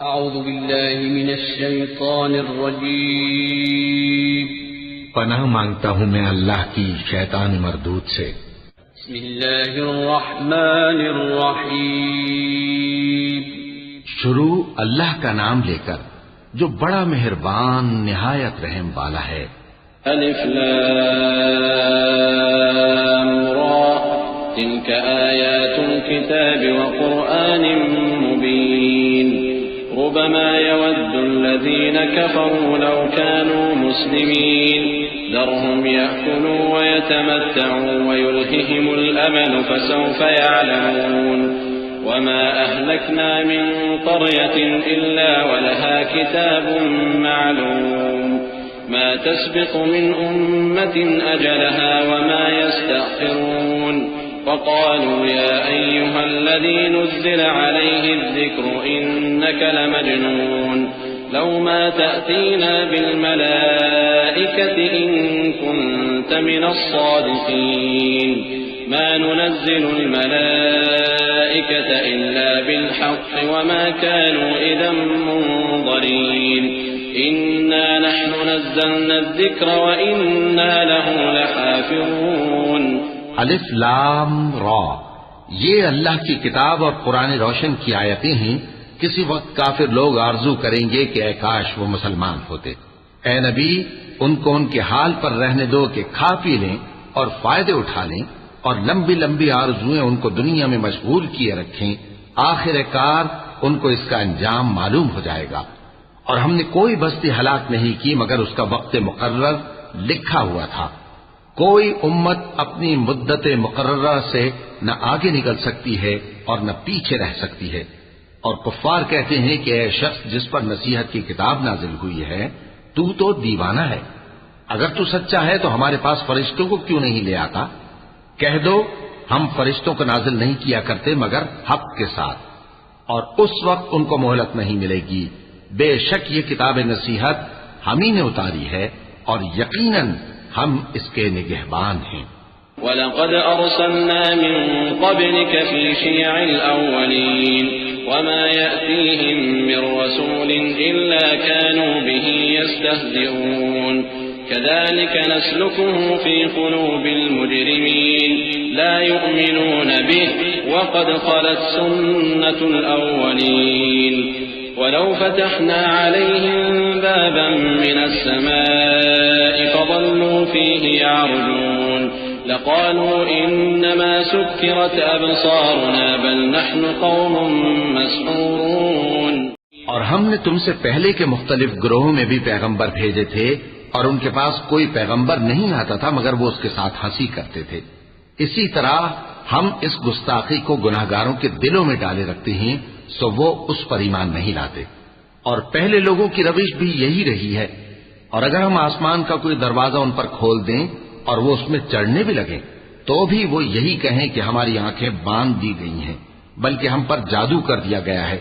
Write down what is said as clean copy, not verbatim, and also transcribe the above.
اعوذ باللہ من الشیطان الرجیم پناہ مانگتا ہوں میں اللہ کی شیطان مردود سے۔ بسم اللہ الرحمن الرحیم شروع اللہ کا نام لے کر جو بڑا مہربان نہایت رحم والا ہے۔ الف لام را تلك آیات الكتاب وقرآن مبین ربما يود الذين كفروا لو كانوا مسلمين ذرهم يأكلوا ويتمتعوا ويلههم الأمل فسوف يعلمون وما أهلكنا من قرية إلا ولها كتاب معلوم ما تسبق من أمة أجلها وما يستأخرون وقالوا يا أيها الذي نزل عليه الذكر إنك لمجنون لو ما تأتينا بالملائكة إن كنت من الصادقين ما ننزل الملائكة إلا بالحق وما كانوا إذا منظرين إنا نحن نزلنا الذكر وإنا له لحافظون۔ الف لام را، یہ اللہ کی کتاب اور قرآن روشن کی آیتیں ہیں۔ کسی وقت کافر لوگ آرزو کریں گے کہ اے کاش وہ مسلمان ہوتے۔ اے نبی، ان کو ان کے حال پر رہنے دو کہ کھا پی لیں اور فائدے اٹھا لیں، اور لمبی لمبی آرزویں ان کو دنیا میں مشغول کیے رکھیں۔ آخر کار ان کو اس کا انجام معلوم ہو جائے گا۔ اور ہم نے کوئی بستی ہلاک نہیں کی مگر اس کا وقت مقرر لکھا ہوا تھا۔ کوئی امت اپنی مدت مقررہ سے نہ آگے نکل سکتی ہے اور نہ پیچھے رہ سکتی ہے۔ اور کفار کہتے ہیں کہ اے شخص جس پر نصیحت کی کتاب نازل ہوئی ہے تو دیوانہ ہے، اگر تو سچا ہے تو ہمارے پاس فرشتوں کو کیوں نہیں لے آتا؟ کہہ دو ہم فرشتوں کو نازل نہیں کیا کرتے مگر حق کے ساتھ، اور اس وقت ان کو مہلت نہیں ملے گی۔ بے شک یہ کتاب نصیحت ہم ہی نے اتاری ہے اور یقیناً ہم اس کے نگہبان ہیں۔ وَلَقَدْ أَرْسَلْنَا مِن قَبْلِكَ فِي شِيَعِ الْأَوَّلِينَ وَمَا يَأْتِيهِم مِّن رَّسُولٍ إِلَّا كَانُوا بِهِ يَسْتَهْزِئُونَ كَذَلِكَ نَسْلُكُهُ فِي قُلُوبِ الْمُجْرِمِينَ لَا يُؤْمِنُونَ بِهِ وَقَدْ خَلَتْ سُنَّةُ الْأَوَّلِينَ وَلَوْ فَتَحْنَا عَلَيْهِم بَابًا مِّنَ السَّمَاءِ فَظَلُّوا فِيهِ يَعْرُجُونَ لَقَالُوا إِنَّمَا سُكِّرَتْ أَبْصَارُنَا بَلْ نَحْنُ قَوْمٌ مَّسْحُورُونَ۔ اور ہم نے تم سے پہلے کے مختلف گروہوں میں بھی پیغمبر بھیجے تھے، اور ان کے پاس کوئی پیغمبر نہیں آتا تھا مگر وہ اس کے ساتھ ہنسی کرتے تھے۔ اسی طرح ہم اس گستاخی کو گناہگاروں کے دلوں میں ڈالے رکھتے ہیں سو وہ اس پر ایمان نہیں لاتے۔ اور پہلے لوگوں کی روش بھی یہی رہی ہے، اور اگر ہم آسمان کا کوئی دروازہ ان پر کھول دیں اور وہ اس میں چڑھنے بھی لگیں تو بھی وہ یہی کہیں کہ ہماری آنکھیں باندھ دی گئی ہیں، بلکہ ہم پر جادو کر دیا گیا ہے۔